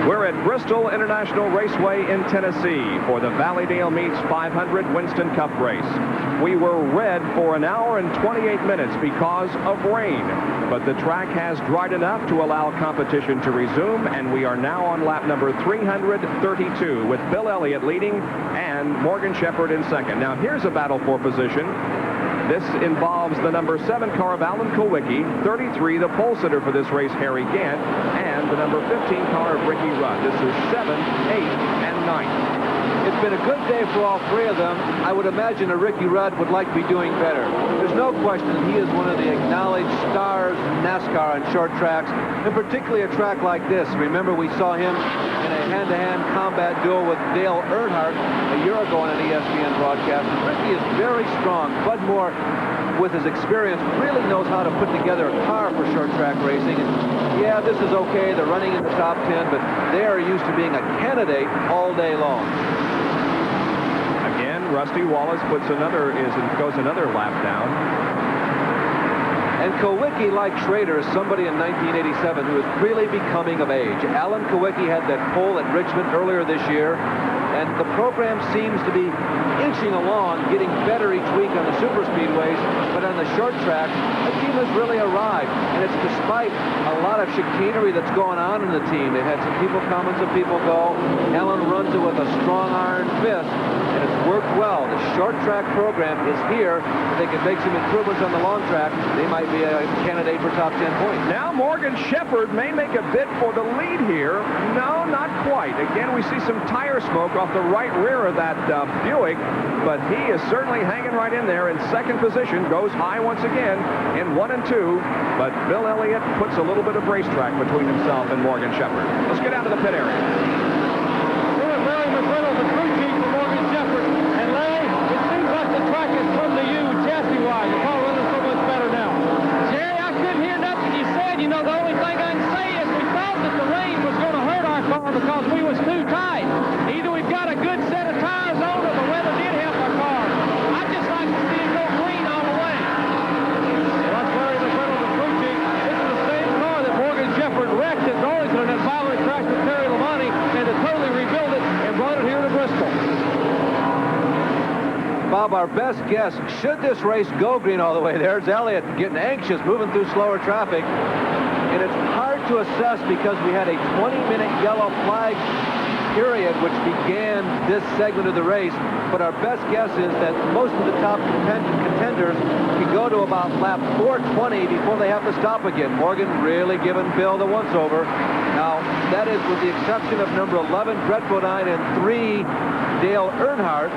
We're at Bristol International Raceway in Tennessee for the Valleydale Meets 500 Winston Cup race. We were red for an hour and 28 minutes because of rain, but the track has dried enough to allow competition to resume, and we are now on lap number 332 with Bill Elliott leading and Morgan Shepherd in second. Now here's a battle for position. This involves the number 7 car of Alan Kulwicki, 33, the pole sitter for this race, Harry Gant, and the number 15 car of Ricky Rudd. This is 7, 8, and 9. It's been a good day for all three of them. I would imagine a Ricky Rudd would like to be doing better. There's no question that he is one of the acknowledged stars in NASCAR on short tracks, and particularly a track like this. Remember, we saw him in a hand-to-hand combat duel with Dale Earnhardt a year ago on an ESPN broadcast. And Ricky is very strong. Bud Moore, with his experience, really knows how to put together a car for short track racing. And yeah, this is okay. They're running in the top 10, but they are used to being a candidate all day long. Rusty Wallace goes another lap down. And Kulwicki, like Schrader, is somebody in 1987 who is really becoming of age. Alan Kulwicki had that pole at Richmond earlier this year, and the program seems to be inching along, getting better each week on the super speedways, but on the short tracks, the team has really arrived, and it's despite a lot of chicanery that's going on in the team. They've had some people come and some people go. Alan runs it with a strong iron fist, and it's worked well. The short track program is here. If they can make some improvements on the long track, they might be a candidate for top 10 points. Now Morgan Shepherd may make a bid for the lead here. No, not quite. Again, we see some tire smoke off the right rear of that Buick, but he is certainly hanging right in there in second position. Goes high once again in 1 and 2, but Bill Elliott puts a little bit of racetrack between himself and Morgan Shepherd. Let's get out to the pit area. Larry McReynolds, the crew chief for Morgan Shepherd. And Larry, it seems like the track has come to you chassis-wise. The car running so much better now. Jerry, I couldn't hear nothing you said. You know, the only thing I can say is we thought that the rain was going to hurt our car because we was too tight. Either we've got a good set of tires on or the weather did help our car. I'd just like to see it go green all the way. Well, that's Larry McReynolds, the crew chief. This is the same car that Morgan Shepherd wrecked at Darlington and finally crashed with Terry Labonte and to totally rebuild it and brought it here to Bristol. Bob, our best guess, should this race go green all the way, there's Elliott getting anxious, moving through slower traffic. And it's hard to assess because we had a 20-minute yellow flag period which began this segment of the race. But our best guess is that most of the top contenders can go to about lap 420 before they have to stop again. Morgan really giving Bill the once-over. Now, that is with the exception of number 11, Brett Bodine, and 3, Dale Earnhardt.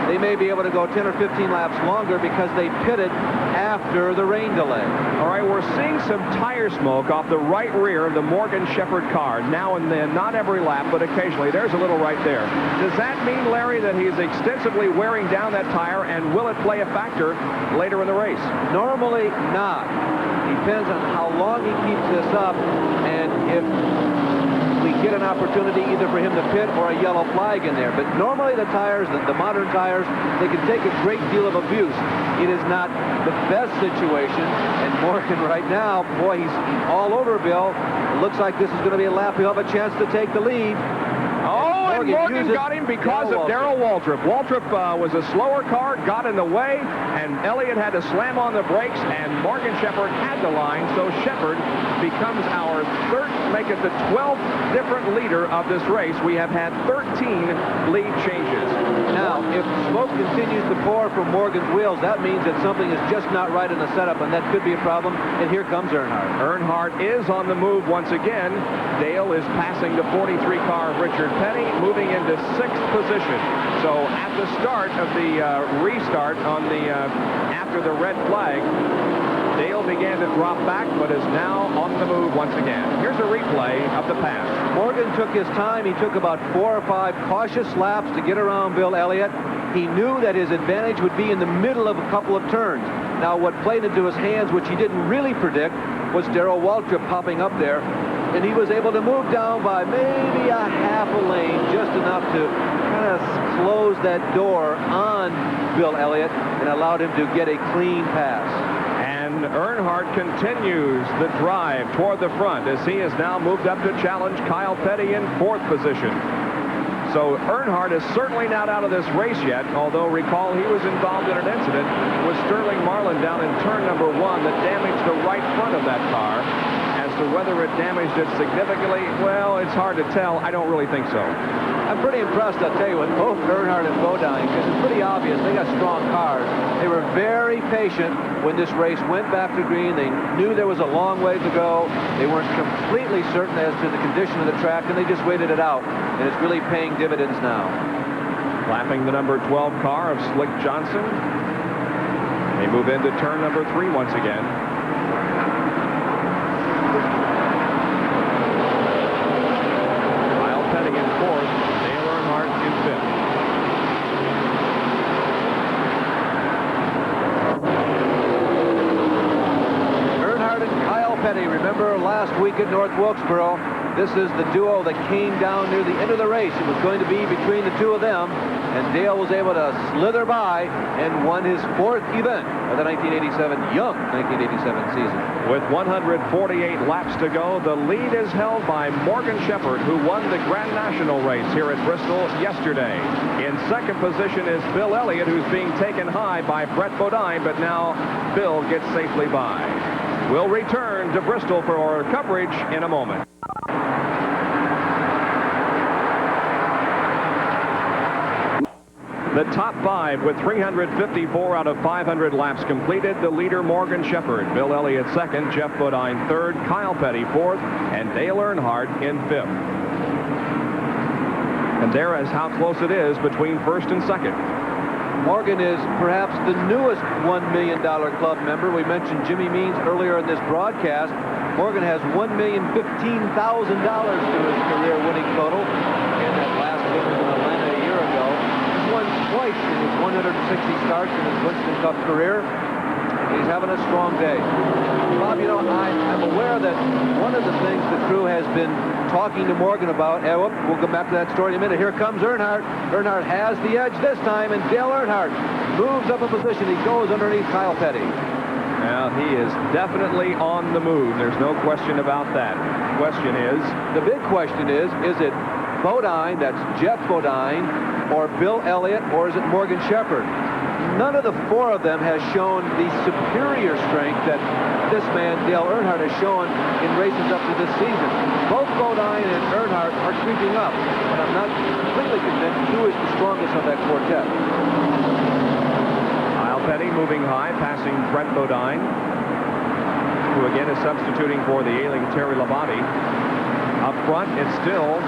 They may be able to go 10 or 15 laps longer because they pitted after the rain delay. All right, we're seeing some tire smoke off the right rear of the Morgan Shepherd car now and then, not every lap, but occasionally. There's a little right there. Does that mean, Larry, that he's extensively wearing down that tire, and will it play a factor later in the race? Normally not. Depends on how long he keeps this up, and if we get an opportunity either for him to pit or a yellow flag in there. But normally the tires, the modern tires, they can take a great deal of abuse. It is not the best situation, and Morgan right now, boy, he's all over Bill. It looks like this is going to be a lap he'll have a chance to take the lead. Oh, and Morgan got him because of Darrell Waltrip. Waltrip was a slower car, got in the way, and Elliott had to slam on the brakes, and Morgan Shepherd had the line, so Shepherd becomes our make it the 12th different leader of this race. We have had 13 lead changes. Now, if smoke continues to pour from Morgan's wheels, that means that something is just not right in the setup, and that could be a problem, and here comes Earnhardt. Earnhardt is on the move once again. Dale is passing the 43 car of Richard Petty, moving into 6th position. So at the start of the restart on the after the red flag, Dale began to drop back, but is now on the move once again. Here's a replay of the pass. Morgan took his time. He took about 4 or 5 cautious laps to get around Bill Elliott. He knew that his advantage would be in the middle of a couple of turns. Now, what played into his hands, which he didn't really predict, was Darrell Waltrip popping up there. And he was able to move down by maybe a half a lane, just enough to kind of close that door on Bill Elliott and allowed him to get a clean pass. And Earnhardt continues the drive toward the front as he has now moved up to challenge Kyle Petty in 4th position. So Earnhardt is certainly not out of this race yet, although recall he was involved in an incident with Sterling Marlin down in turn number 1 that damaged the right front of that car. As to whether it damaged it significantly, well, it's hard to tell. I don't really think so. I'm pretty impressed, I'll tell you, with both Earnhardt and Bodine, because it's pretty obvious they got strong cars. They were very patient when this race went back to green. They knew there was a long way to go. They weren't completely certain as to the condition of the track, and they just waited it out. And it's really paying dividends now. Lapping the number 12 car of Slick Johnson. They move into turn number 3 once again. Kyle Petty in 4th, Dale Earnhardt in 5th. Earnhardt and Kyle Petty, remember last week at North Wilkesboro, this is the duo that came down near the end of the race. It was going to be between the two of them, and Dale was able to slither by and won his 4th event of the 1987 season. With 148 laps to go, the lead is held by Morgan Shepherd, who won the Grand National race here at Bristol yesterday. In 2nd position is Bill Elliott, who's being taken high by Brett Bodine, but now Bill gets safely by. We'll return to Bristol for our coverage in a moment. The top 5 with 354 out of 500 laps completed. The leader, Morgan Shepherd. Bill Elliott 2nd, Jeff Bodine 3rd, Kyle Petty 4th, and Dale Earnhardt in 5th. And there is how close it is between 1st and 2nd. Morgan is perhaps the newest $1 million club member. We mentioned Jimmy Means earlier in this broadcast. Morgan has $1,015,000 to his career winning total. And that last win was in Atlanta a year ago. He's won twice in his 160 starts in his Winston Cup career. He's having a strong day. Bob, you know, I'm aware that one of the things the crew has been talking to Morgan about, and we'll come back to that story in a minute. Here comes Earnhardt. Earnhardt has the edge this time, and Dale Earnhardt moves up a position. He goes underneath Kyle Petty. Well, he is definitely on the move. There's no question about that. The big question is it Bodine, that's Jeff Bodine, or Bill Elliott, or is it Morgan Shepherd? None of the 4 of them has shown the superior strength that this man, Dale Earnhardt, has shown in races up to this season. Both Bodine and Earnhardt are creeping up, but I'm not completely convinced who is the strongest of that quartet. Kyle Petty moving high, passing Brett Bodine, who again is substituting for the ailing Terry Labonte. Up front, it's still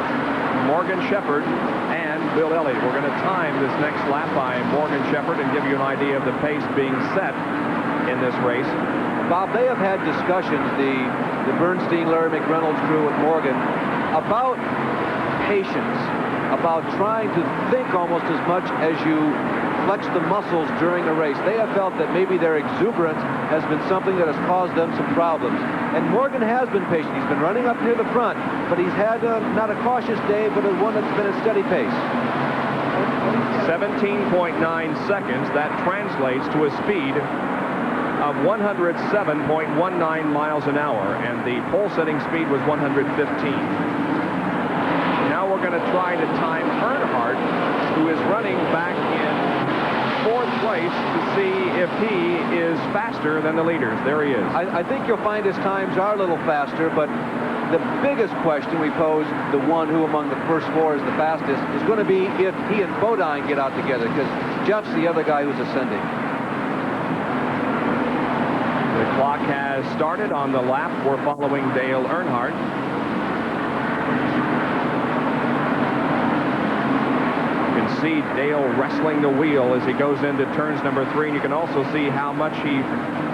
Morgan Shepherd and Bill Elliott. We're going to time this next lap by Morgan Shepherd and give you an idea of the pace being set in this race. Bob, they have had discussions, the Bernstein, Larry McReynolds crew with Morgan, about patience, about trying to think almost as much as you flex the muscles during a race. They have felt that maybe their exuberance has been something that has caused them some problems. And Morgan has been patient. He's been running up near the front, but he's had not a cautious day, but one that's been a steady pace. 17.9 seconds. That translates to a speed of 107.19 miles an hour, and the pole-setting speed was 115. Now we're going to try to time Earnhardt, who is running back in 4th place, to see if he is faster than the leaders. There he is. I think you'll find his times are a little faster, but the biggest question we pose, the one who among the first 4 is the fastest, is going to be if he and Bodine get out together, because Jeff's the other guy who's ascending. The clock has started on the lap. We're following Dale Earnhardt. You can see Dale wrestling the wheel as he goes into turns number 3, and you can also see how much he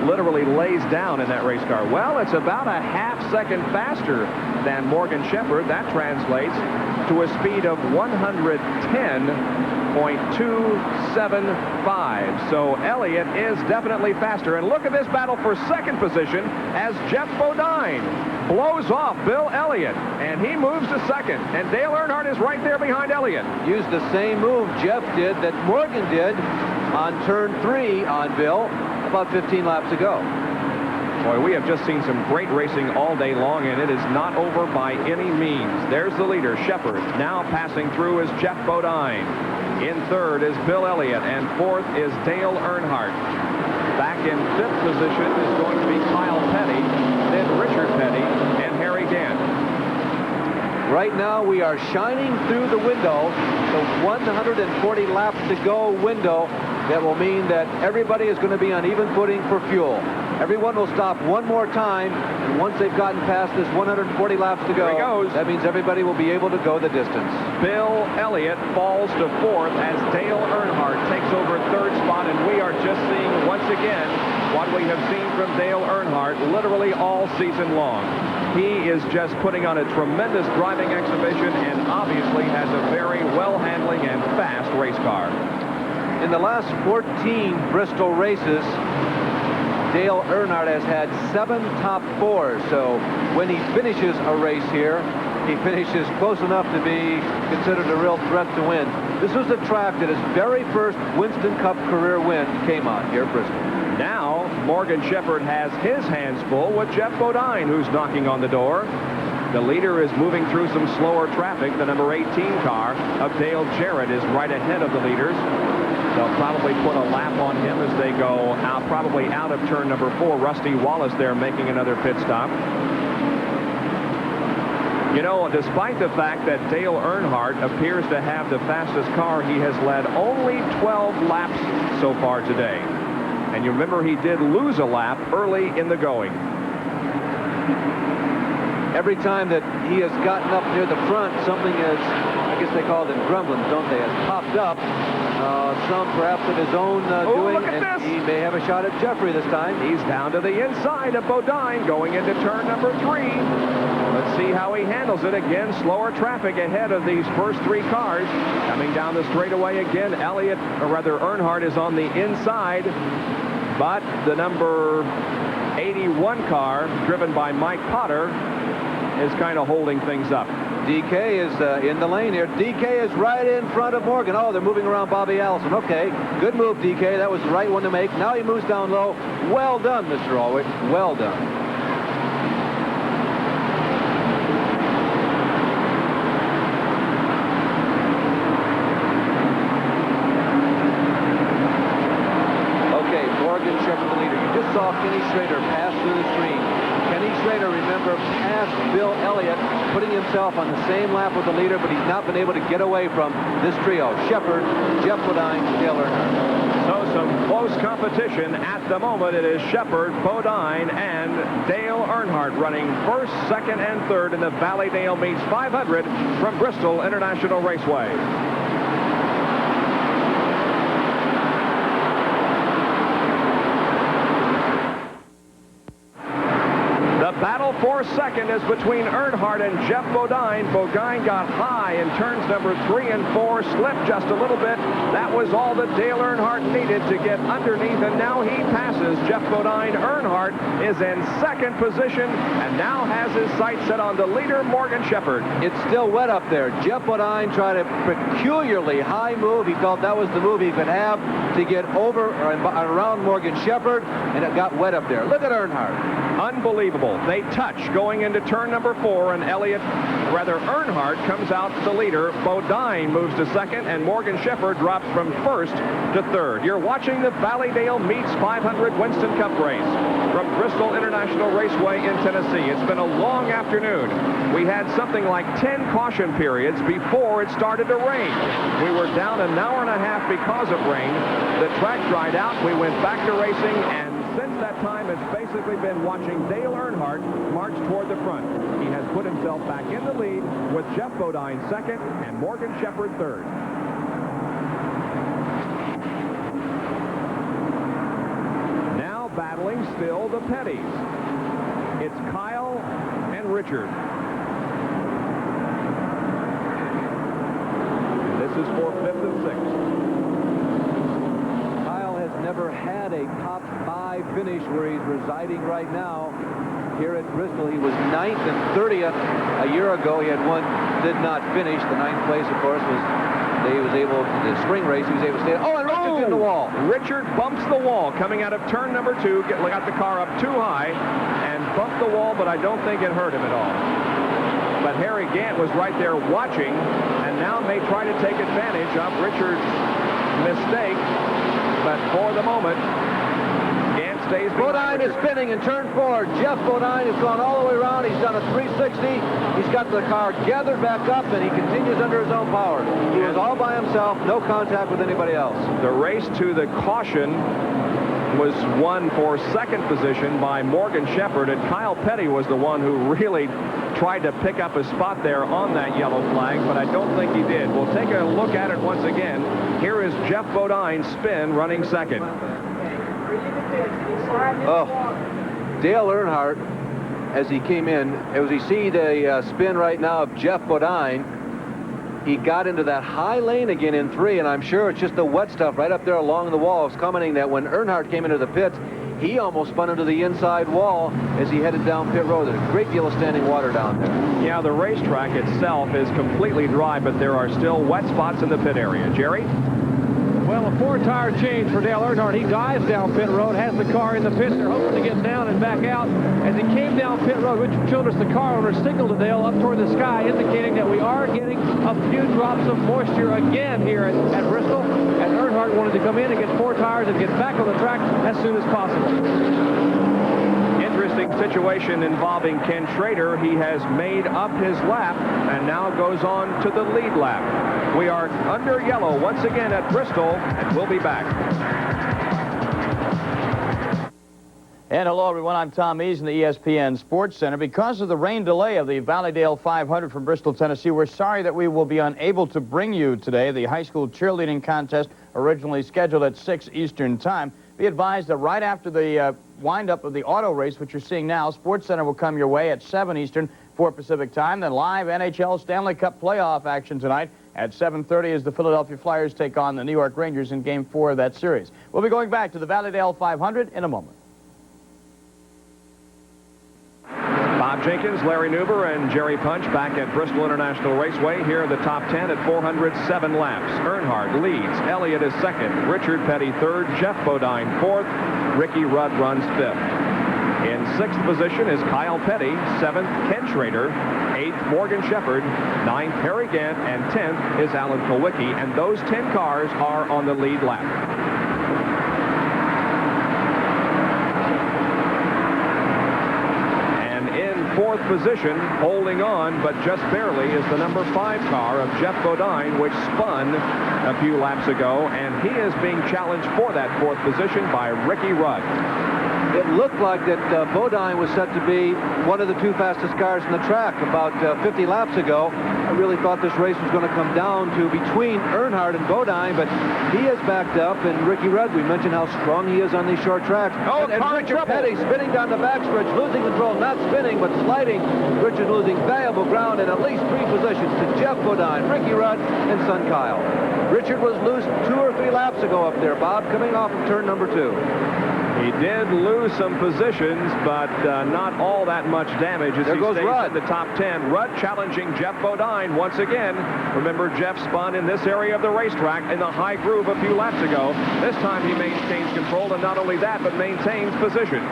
literally lays down in that race car. Well, it's about a half second faster than Morgan Shepherd. That translates to a speed of 110.275. So Elliott is definitely faster. And look at this battle for 2nd position as Jeff Bodine blows off Bill Elliott, and he moves to 2nd. And Dale Earnhardt is right there behind Elliott. Used the same move Jeff did that Morgan did on turn 3 on Bill about 15 laps ago. Boy, we have just seen some great racing all day long, and it is not over by any means. There's the leader, Shepard. Now passing through is Jeff Bodine. In third is Bill Elliott, and fourth is Dale Earnhardt. Back in fifth position is going to be Kyle Petty, then Richard Petty, and Harry Gant. Right now, we are shining through the window, the 140 laps to go window. That will mean that everybody is going to be on even footing for fuel. Everyone will stop one more time, and once they've gotten past this 140 laps to go, that means everybody will be able to go the distance. Bill Elliott falls to fourth as Dale Earnhardt takes over third spot, and we are just seeing once again what we have seen from Dale Earnhardt literally all season long. He is just putting on a tremendous driving exhibition and obviously has a very well-handling and fast race car. In the last 14 Bristol races, Dale Earnhardt has had 7 top 4s. So when he finishes a race here, he finishes close enough to be considered a real threat to win. This was the track that his very first Winston Cup career win came on here at Bristol. Now, Morgan Shepherd has his hands full with Jeff Bodine, who's knocking on the door. The leader is moving through some slower traffic. The number 18 car of Dale Jarrett is right ahead of the leaders. They'll probably put a lap on him as they go out, probably out of turn number 4. Rusty Wallace there making another pit stop. You know, despite the fact that Dale Earnhardt appears to have the fastest car, he has led only 12 laps so far today. And you remember he did lose a lap early in the going. Every time that he has gotten up near the front, something has, I guess they call them grumblings, don't they, has popped up. Some perhaps of his own doing, look at and this. He may have a shot at Jeffrey this time. He's down to the inside of Bodine going into turn number 3. Let's see how he handles it. Again, slower traffic ahead of these first 3 cars. Coming down the straightaway again, Earnhardt is on the inside, but the number 81 car, driven by Mike Potter, is kind of holding things up. DK is in the lane here. DK is right in front of Morgan. Oh, they're moving around Bobby Allison. Okay, good move, DK. That was the right one to make. Now he moves down low. Well done, Mr. Allwick. Well done. Okay, Morgan Shepherd, the leader. You just saw Kenny Schrader pass through the screen. Kenny Schrader, remember, passed Bill Elliott, putting himself on the same lap with the leader, but he's not been able to get away from this trio. Shepherd, Jeff Bodine, Dale Earnhardt. So some close competition at the moment. It is Shepherd, Bodine, and Dale Earnhardt running first, second, and third in the Valleydale Meets 500 from Bristol International Raceway. Battle for second is between Earnhardt and Jeff Bodine. Bodine got high in turns number 3 and 4, slipped just a little bit. That was all that Dale Earnhardt needed to get underneath, and now he passes Jeff Bodine. Earnhardt is in second position and now has his sights set on the leader, Morgan Shepherd. It's still wet up there. Jeff Bodine tried a peculiarly high move. He felt that was the move he could have to get over or around Morgan Shepherd, and it got wet up there. Look at Earnhardt. Unbelievable. They touch going into turn number 4, and Earnhardt comes out the leader. Bodine moves to second, and Morgan Shepherd drops from first to third. You're watching the Valleydale Meets 500 Winston Cup race from Bristol International Raceway in Tennessee. It's been a long afternoon. We had something like 10 caution periods before it started to rain. We were down an hour and a half because of rain. The track dried out. We went back to racing, and since that time, it's basically been watching Dale Earnhardt march toward the front. He has put himself back in the lead with Jeff Bodine second and Morgan Shepherd third. Now battling still the Petties. It's Kyle and Richard. And this is for 5th and 6th. Never had a top 5 finish where he's residing right now here at Bristol. He was 9th and 30th a year ago. He had one, did not finish. The 9th place, of course, was he was able, the spring race, he was able to stay. Oh, and Richard in the wall. Richard bumps the wall coming out of turn number 2. Got the car up too high and bumped the wall, but I don't think it hurt him at all. But Harry Gant was right there watching and now may try to take advantage of Richard's mistake. But for the moment, Gant stays behind. Bodine is spinning in turn 4. Jeff Bodine has gone all the way around. He's done a 360. He's got the car gathered back up, and he continues under his own power. He was all by himself, no contact with anybody else. The race to the caution was won for second position by Morgan Shepherd, and Kyle Petty was the one who really tried to pick up a spot there on that yellow flag, but I don't think he did. We'll take a look at it once again. Here is Jeff Bodine's spin running second. Oh, Dale Earnhardt, as he came in, as you see the spin right now of Jeff Bodine, he got into that high lane again in 3, and I'm sure it's just the wet stuff right up there along the wall. It's commenting that when Earnhardt came into the pits, he almost spun into the inside wall as he headed down pit road. There's a great deal of standing water down there. Yeah, the racetrack itself is completely dry, but there are still wet spots in the pit area. Jerry? Well, a 4-tire change for Dale Earnhardt. He dives down pit road, has the car in the pits. They're hoping to get down and back out. As he came down pit road, Richard Childress, the car owner, signaled to Dale up toward the sky, indicating that we are getting a few drops of moisture again here at Bristol. And Earnhardt wanted to come in and get 4 tires and get back on the track as soon as possible. Interesting situation involving Ken Schrader. He has made up his lap and now goes on to the lead lap. We are under yellow once again at Bristol, and we'll be back. And hello, everyone. I'm Tom Eason, the ESPN Sports Center. Because of the rain delay of the Valleydale 500 from Bristol, Tennessee, we're sorry that we will be unable to bring you today the high school cheerleading contest originally scheduled at 6 Eastern Time. Be advised that right after the wind-up of the auto race, which you're seeing now, Sports Center will come your way at 7 Eastern, 4 Pacific Time. Then live NHL Stanley Cup playoff action tonight at 7:30 as the Philadelphia Flyers take on the New York Rangers in Game 4 of that series. We'll be going back to the Valleydale 500 in a moment. Bob Jenkins, Larry Nuber, and Jerry Punch back at Bristol International Raceway. Here are the top 10 at 407 laps. Earnhardt leads. Elliott is second. Richard Petty third. Jeff Bodine fourth. Ricky Rudd runs fifth. In sixth position is Kyle Petty. Seventh, Ken Schrader. Eighth, Morgan Shepherd. Ninth, Harry Gant. And 10th is Alan Kulwicki. And those 10 cars are on the lead lap. Fourth position, holding on, but just barely, is the number 5 car of Jeff Bodine, which spun a few laps ago, and he is being challenged for that 4th position by Ricky Rudd. It looked like that Bodine was set to be one of the 2 fastest cars in the track about 50 laps ago. I really thought this race was going to come down to between Earnhardt and Bodine, but he has backed up, and Ricky Rudd, we mentioned how strong he is on these short tracks. Oh, and Richard Petty spinning down the backstretch, losing control, not spinning, but sliding. Richard losing valuable ground in at least 3 positions to Jeff Bodine, Ricky Rudd, and son Kyle. Richard was loose 2 or 3 laps ago up there, Bob, coming off of turn number 2. He did lose some positions, but not all that much damage as he stays in the top 10. Rudd challenging Jeff Bodine once again. Remember, Jeff spun in this area of the racetrack in the high groove a few laps ago. This time he maintains control, and not only that, but maintains position.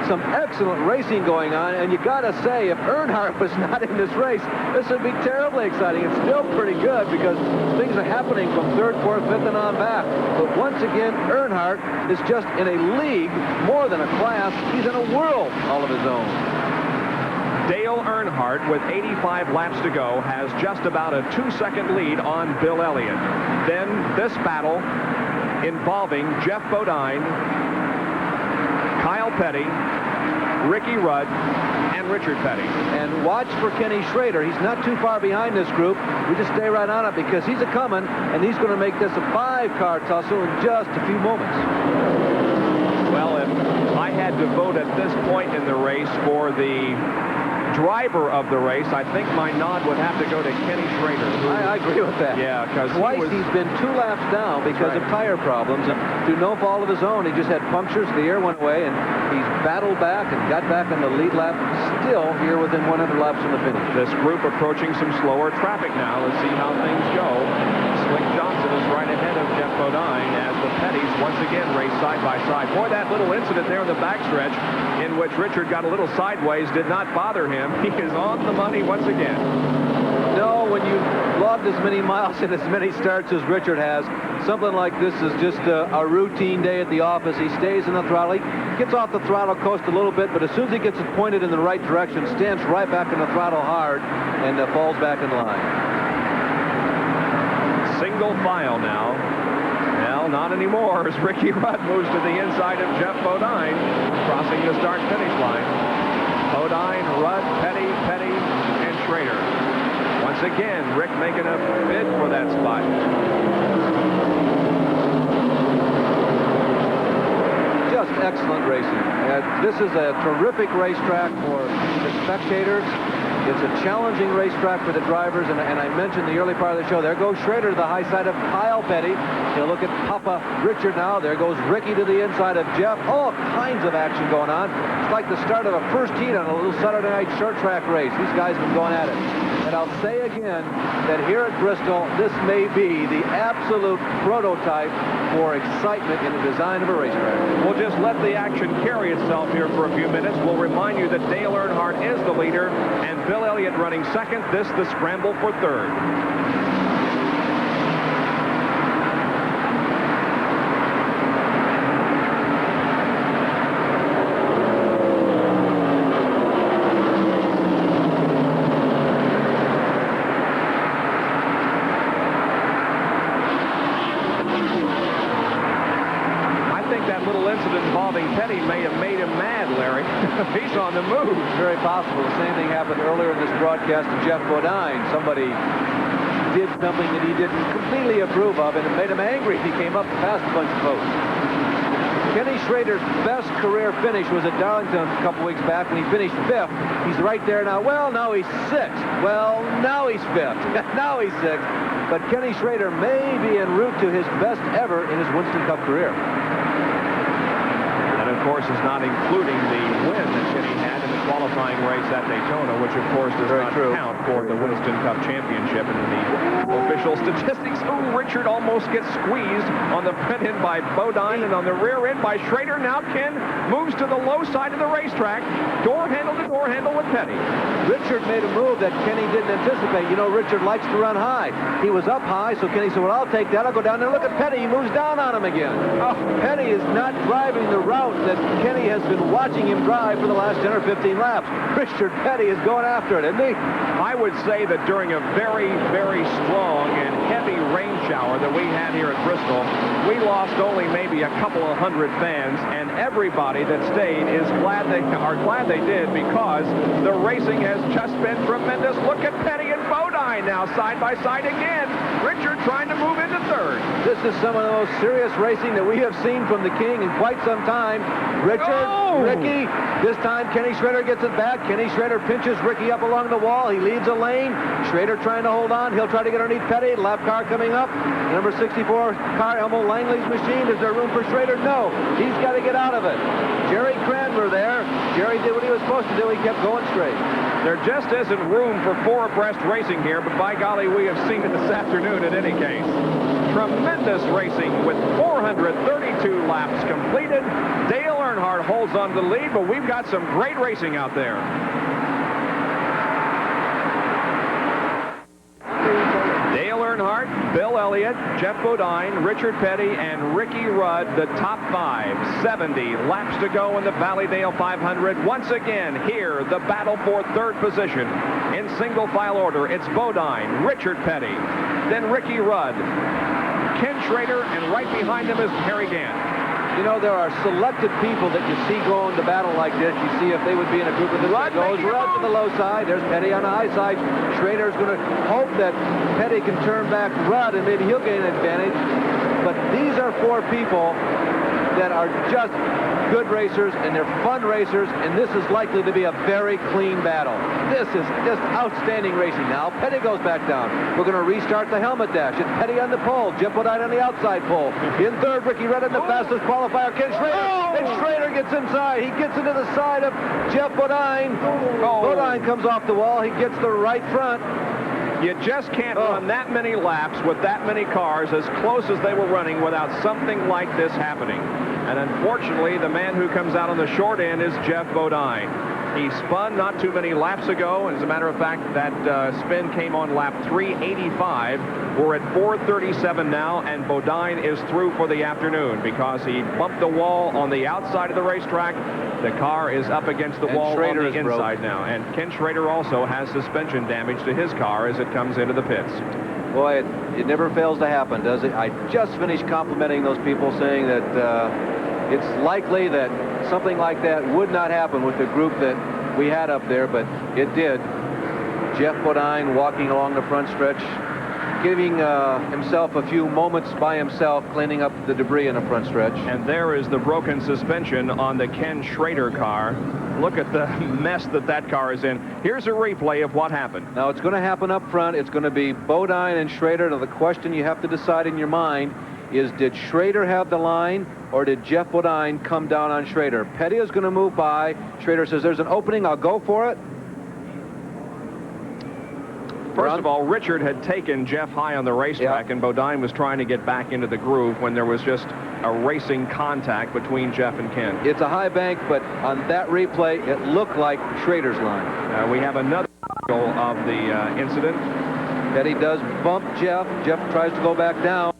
Some excellent racing going on, and you gotta say, if Earnhardt was not in this race, this would be terribly exciting. It's still pretty good because things are happening from 3rd, 4th, 5th, and on back. But once again, Earnhardt is just in a league, more than a class. He's in a world all of his own. Dale Earnhardt, with 85 laps to go, has just about a 2-second lead on Bill Elliott. Then this battle involving Jeff Bodine, Kyle Petty, Ricky Rudd, and Richard Petty. And watch for Kenny Schrader. He's not too far behind this group. We just stay right on it because he's a-coming, and he's going to make this a 5-car tussle in just a few moments. Well, if I had to vote at this point in the race for the driver of the race, I think my nod would have to go to Kenny Schrader. I agree with that. Yeah, because twice he's been 2 laps down because of tire problems, and through no fault of his own, he just had punctures, the air went away, and he's battled back and got back on the lead lap, still here within 100 laps from the finish. This group approaching some slower traffic now. Let's see how things go. Clint Johnson is right ahead of Jeff Bodine as the Petties once again race side by side. Boy, that little incident there in the backstretch in which Richard got a little sideways did not bother him. He is on the money once again. No, when you've logged as many miles and as many starts as Richard has, something like this is just a routine day at the office. He stays in the throttle. He gets off the throttle coast a little bit, but as soon as he gets it pointed in the right direction, stands right back in the throttle hard and falls back in line. Single file now. Well, not anymore as Ricky Rudd moves to the inside of Jeff Bodine, crossing the start-finish line. Bodine, Rudd, Petty, and Schrader. Once again, Rick making a bid for that spot. Just excellent racing. This is a terrific racetrack for the spectators. It's a challenging racetrack for the drivers, and I mentioned the early part of the show. There goes Schrader to the high side of Kyle Petty. He'll look at Papa Richard now. There goes Ricky to the inside of Jeff. All kinds of action going on. It's like the start of a first heat on a little Saturday night short track race. These guys have been going at it. And I'll say again that here at Bristol, this may be the absolute prototype for excitement in the design of a racetrack. We'll just let the action carry itself here for a few minutes. We'll remind you that Dale Earnhardt is the leader and Bill Elliott running second. This the scramble for third. He's on the move. Very possible. The same thing happened earlier in this broadcast to Jeff Bodine. Somebody did something that he didn't completely approve of, and it made him angry. He came up past a bunch of folks. Kenny Schrader's best career finish was at Darlington a couple weeks back when he finished 5th. He's right there now. Well, now he's 6th. Well, now he's 5th. Now he's 6th. But Kenny Schrader may be en route to his best ever in his Winston Cup career. Of course, is not including the win that Kenny had in the qualifying race at Daytona, which, of course, does not count for the Winston Cup Championship. And in the official statistics, Richard almost gets squeezed on the front end by Bodine and on the rear end by Schrader. Now Ken moves to the low side of the racetrack, door handle to door handle with Petty. Richard made a move that Kenny didn't anticipate. You know, Richard likes to run high. He was up high, so Kenny said, well, I'll take that. I'll go down there. Look at Petty. He moves down on him again. Oh, Petty is not driving the route that Kenny has been watching him drive for the last 10 or 15 laps. Richard Petty is going after it, isn't he? I would say that during a very, very strong and heavy rain shower that we had here at Bristol, we lost only maybe a couple of hundred fans, and everybody that stayed is glad they did, because the racing has just been tremendous. Look at Petty and Bodine now side by side again. Richard trying to move into third. This is some of the most serious racing that we have seen from the King in quite some time. Richard, Ricky, this time Kenny Schrader gets it back. Kenny Schrader pinches Ricky up along the wall. He leaves a lane. Schrader trying to hold on. He'll try to get underneath Petty. Lap car coming up. Number 64 car, Elmo Langley's machine. Is there room for Schrader? No. He's got to get out of it. Jerry Cranmer there. Jerry did what he was supposed to do. He kept going straight. There just isn't room for four abreast racing here, but by golly, we have seen it this afternoon in any case. Tremendous racing with 432 laps completed. Dale Earnhardt holds on to the lead, but we've got some great racing out there. Dale Earnhardt, Bill Elliott, Jeff Bodine, Richard Petty, and Ricky Rudd, the top 5. 70 laps to go in the Valleydale 500. Once again, here, the battle for third position. In single file order, it's Bodine, Richard Petty, then Ricky Rudd, Ken Schrader, and right behind them is Harry Gant. You know, there are selected people that you see go into battle like this. You see if they would be in a group of this. Rudd goes Rudd to the low side. There's Petty on the high side. Schrader's going to hope that Petty can turn back Rudd, and maybe he'll gain an advantage. But these are 4 people that are just good racers, and they're fun racers, and this is likely to be a very clean battle. This is just outstanding racing. Now Petty goes back down. We're going to restart the helmet dash. It's Petty on the pole. Jeff Bodine on the outside pole. In third, Ricky Rudd in the fastest qualifier. Ken Schrader. And Schrader gets inside. He gets into the side of Jeff Bodine. Bodine comes off the wall. He gets the right front. You just can't run that many laps with that many cars as close as they were running without something like this happening. And unfortunately, the man who comes out on the short end is Jeff Bodine. He spun not too many laps ago. As a matter of fact, that spin came on lap 385. We're at 437 now, and Bodine is through for the afternoon because he bumped the wall on the outside of the racetrack. The car is up against the wall on the inside now. And Ken Schrader also has suspension damage to his car as it comes into the pits. Boy, it never fails to happen, does it? I just finished complimenting those people, saying that it's likely that something like that would not happen with the group that we had up there, but it did. Jeff Bodine walking along the front stretch, giving himself a few moments by himself, cleaning up the debris in the front stretch. And there is the broken suspension on the Ken Schrader car. Look at the mess that car is in. Here's a replay of what happened. Now, it's going to happen up front. It's going to be Bodine and Schrader. Now, the question you have to decide in your mind is, did Schrader have the line, or did Jeff Bodine come down on Schrader? Petty is going to move by. Schrader says, there's an opening. I'll go for it. First of all, Richard had taken Jeff high on the racetrack, and Bodine was trying to get back into the groove when there was just a racing contact between Jeff and Ken. It's a high bank, but on that replay, it looked like Schrader's line. We have another of the incident. Petty does bump Jeff. Jeff tries to go back down.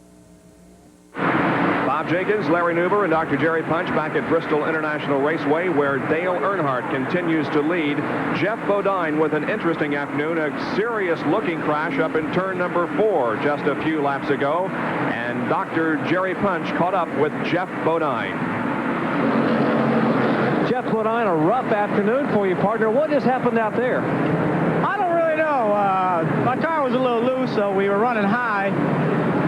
Bob Jenkins, Larry Nuber, and Dr. Jerry Punch back at Bristol International Raceway, where Dale Earnhardt continues to lead. Jeff Bodine with an interesting afternoon, a serious-looking crash up in turn number 4 just a few laps ago, and Dr. Jerry Punch caught up with Jeff Bodine. Jeff Bodine, a rough afternoon for you, partner. What just happened out there? I don't really know. My car was a little loose, so we were running high.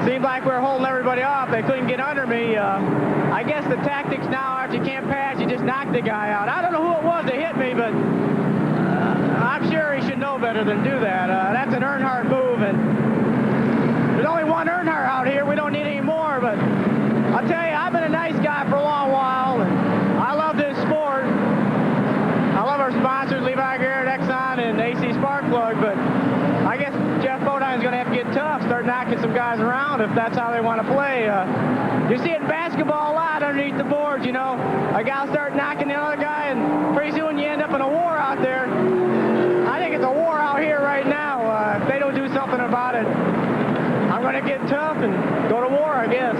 Seemed like we were holding everybody off. They couldn't get under me. I guess the tactics now, after you can't pass, you just knock the guy out. I don't know who it was that hit me, but I'm sure he should know better than do that. That's an Earnhardt move, and there's only one Earnhardt out here. We don't need any more, but I'll tell you, I've been a nice guy for a long while, and I love this sport. I love our sponsors, Levi Garrett, Exxon, and AC Spark Plug, but I guess Jeff Bodine's going to have to get tough, start knocking some guys around if that's how they want to play. You see it in basketball a lot underneath the boards, you know. A guy will start knocking the other guy, and pretty soon you end up in a war out there. I think it's a war out here right now. If they don't do something about it, I'm going to get tough and go to war, I guess.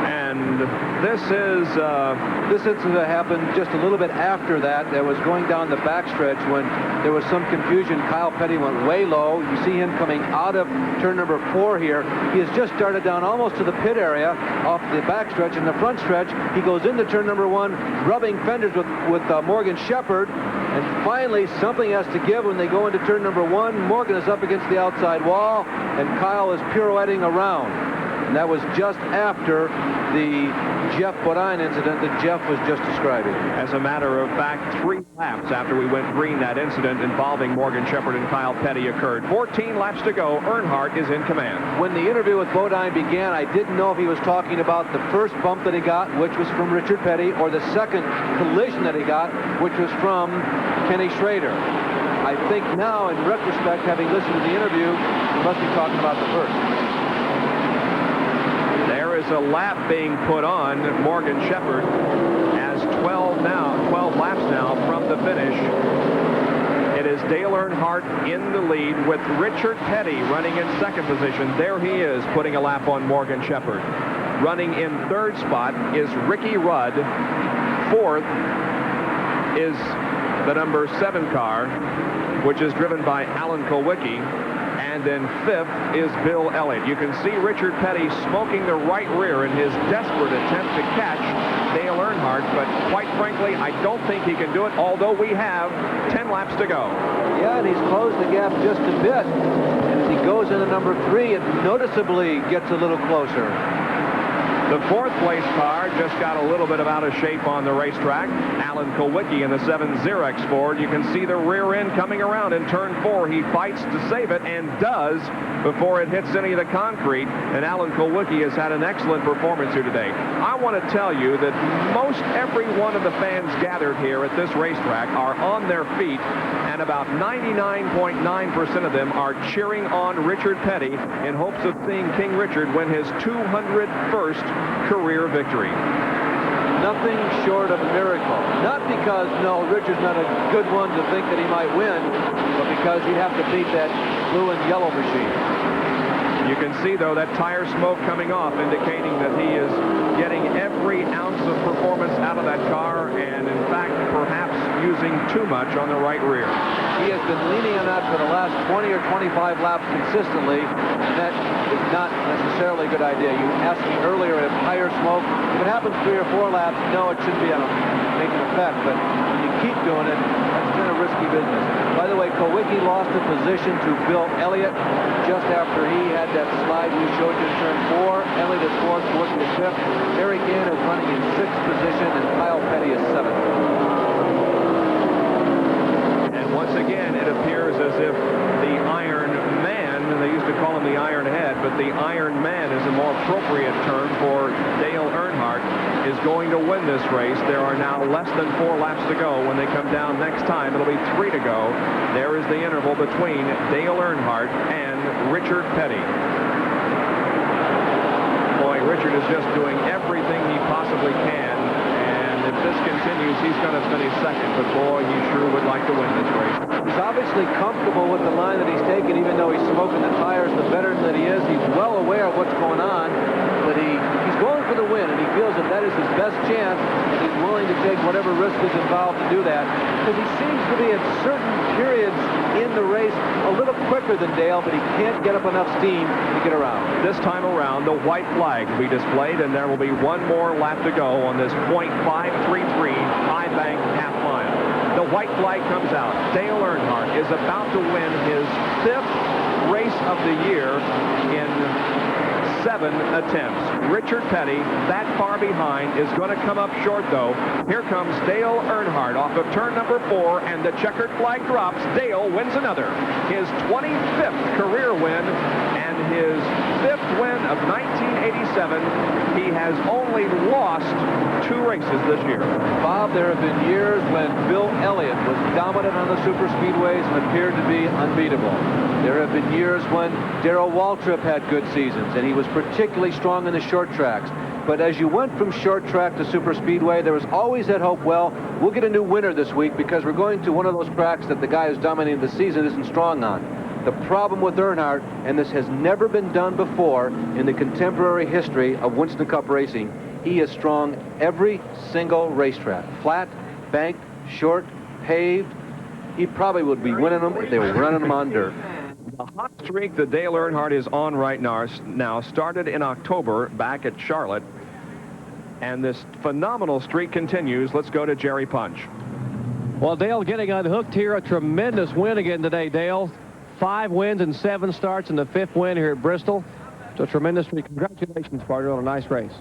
And this incident happened just a little bit after that. That was going down the backstretch when there was some confusion. Kyle Petty went way low. You see him coming out of turn number 4 here. He has just started down almost to the pit area off the backstretch. In the front stretch, he goes into turn number 1, rubbing fenders with Morgan Shepherd. And finally, something has to give when they go into turn number 1. Morgan is up against the outside wall, and Kyle is pirouetting around. And that was just after the Jeff Bodine incident that Jeff was just describing. As a matter of fact, 3 laps after we went green, that incident involving Morgan Shepherd and Kyle Petty occurred. 14 laps to go. Earnhardt is in command. When the interview with Bodine began, I didn't know if he was talking about the first bump that he got, which was from Richard Petty, or the second collision that he got, which was from Kenny Schrader. I think now, in retrospect, having listened to the interview, he must be talking about the first. There is a lap being put on Morgan Shepherd as 12 laps now from the finish. It is Dale Earnhardt in the lead with Richard Petty running in second position. There he is putting a lap on Morgan Shepherd. Running in third spot is Ricky Rudd. Fourth is the number 7 car, which is driven by Alan Kulwicki. And then 5th is Bill Elliott. You can see Richard Petty smoking the right rear in his desperate attempt to catch Dale Earnhardt, but quite frankly, I don't think he can do it, although we have 10 laps to go. Yeah, and he's closed the gap just a bit. And as he goes into number 3, it noticeably gets a little closer. The fourth place car just got a little bit of out of shape on the racetrack. Alan Kulwicki in the 7 Xerox Ford. You can see the rear end coming around in turn 4. He fights to save it and does before it hits any of the concrete. And Alan Kulwicki has had an excellent performance here today. I want to tell you that most every one of the fans gathered here at this racetrack are on their feet, and about 99.9% of them are cheering on Richard Petty in hopes of seeing King Richard win his 201st career victory. Nothing short of a miracle. Not because, no, Richard's not a good one to think that he might win, but because he'd have to beat that blue and yellow machine. You can see, though, that tire smoke coming off, indicating that he is getting every ounce of performance out of that car, and in fact, perhaps using too much on the right rear. He has been leaning on that for the last 20 or 25 laps consistently, and that is not necessarily a good idea. You asked me earlier if tire smoke, if it happens 3 or 4 laps, no, it shouldn't be making an effect, but when you keep doing it, that's kind of risky business. By the way, Kulwicki lost a position to Bill Elliott just after he had that slide we showed you in turn 4. Elliott is 4th, Kulwicki is 5th. Eric Gann is running in 6th position, and Kyle Petty is 7th. And once again, it appears as if the Iron Man, they used to call him the Iron Head, but the Iron Man is a more appropriate term for Dale Earnhardt, is going to win this race. There are now less than 4 laps to go. When they come down next time, it'll be 3 to go. There is the interval between Dale Earnhardt and Richard Petty. Boy, Richard is just doing everything he possibly can, and if this continues, he's going to finish second, but boy, he sure would like to win this race. He's obviously comfortable with the line that he's taken, even though he's smoking the tires. The veteran that he is, he's well aware of what's going on, but he's going for the win, and he feels that that is his best chance, and he's willing to take whatever risk is involved to do that, because he seems to be at certain periods in the race a little quicker than Dale, but he can't get up enough steam to get around. This time around, the white flag will be displayed, and there will be 1 more lap to go on this .533 high bank half mile. The white flag comes out. Dale Earnhardt is about to win his 5th race of the year in 7 attempts. Richard Petty, that far behind, is going to come up short, though. Here comes Dale Earnhardt off of turn number 4, and the checkered flag drops. Dale wins another. His 25th career win, and his 5th win of 1987. He has only lost 2 races this year. Bob, there have been years when Bill Elliott was dominant on the super speedways and appeared to be unbeatable. There have been years when Darrell Waltrip had good seasons, and he was particularly strong in the short tracks. But as you went from short track to super speedway, there was always that hope, well, we'll get a new winner this week because we're going to one of those tracks that the guy who's dominating the season isn't strong on. The problem with Earnhardt, and this has never been done before in the contemporary history of Winston Cup racing, he is strong every single racetrack. Flat, banked, short, paved. He probably would be winning them if they were running them on dirt. The hot streak that Dale Earnhardt is on right now started in October back at Charlotte, and this phenomenal streak continues. Let's go to Jerry Punch. Well, Dale getting unhooked here. A tremendous win again today, Dale. 5 wins and 7 starts, and the 5th win here at Bristol. It's a tremendous streak. Congratulations, partner, on a nice race.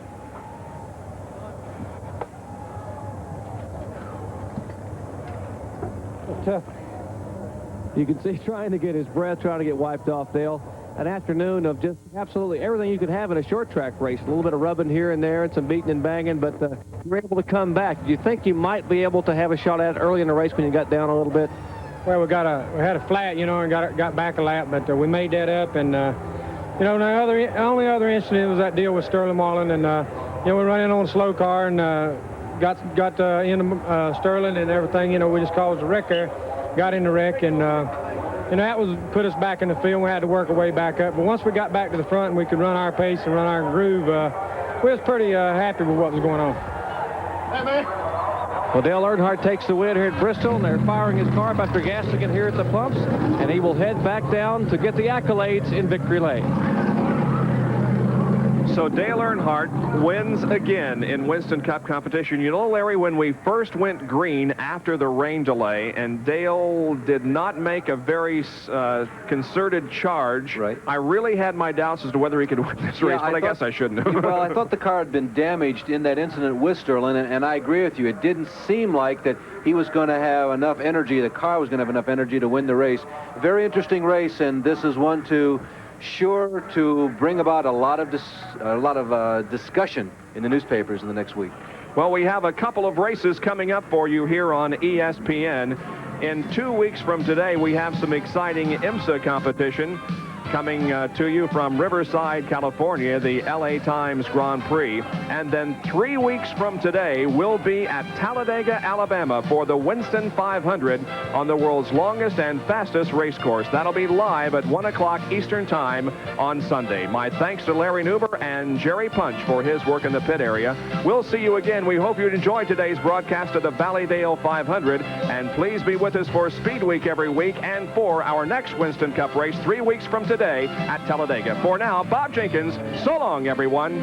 You can see trying to get his breath, trying to get wiped off, Dale. An afternoon of just absolutely everything you could have in a short track race. A little bit of rubbing here and there and some beating and banging, but you were able to come back. Do you think you might be able to have a shot at it early in the race when you got down a little bit? Well, we had a flat, you know, and got back a lap, but we made that up. And you know, the only other incident was that deal with Sterling Marlin, and you know, we ran in on a slow car and got into Sterling and everything. You know, we just caused a wreck there, got in the wreck, and you know, that was put us back in the field. We had to work our way back up. But once we got back to the front and we could run our pace and run our groove, we was pretty happy with what was going on. Hey, man. Well, Dale Earnhardt takes the win here at Bristol, and they're firing his car up after gassing it here at the pumps, and he will head back down to get the accolades in victory lane. So Dale Earnhardt wins again in Winston Cup competition. You know, Larry, when we first went green after the rain delay, and Dale did not make a very concerted charge, right, I really had my doubts as to whether he could win this race, but I guess I shouldn't have. Well, I thought the car had been damaged in that incident with Sterling, and I agree with you. It didn't seem like that he was going to have enough energy, the car was going to have enough energy to win the race. Very interesting race, and this is one sure to bring about a lot of discussion in the newspapers in the next week. Well, we have a couple of races coming up for you here on ESPN. In 2 weeks from today, we have some exciting IMSA competition coming to you from Riverside, California, the LA Times Grand Prix. And then 3 weeks from today, we'll be at Talladega, Alabama for the Winston 500 on the world's longest and fastest race course. That'll be live at 1 o'clock Eastern Time on Sunday. My thanks to Larry Nuber and Jerry Punch for his work in the pit area. We'll see you again. We hope you enjoyed today's broadcast of the Valleydale 500. And please be with us for Speed Week every week and for our next Winston Cup race 3 weeks from today at Talladega. For now, Bob Jenkins, so long, everyone.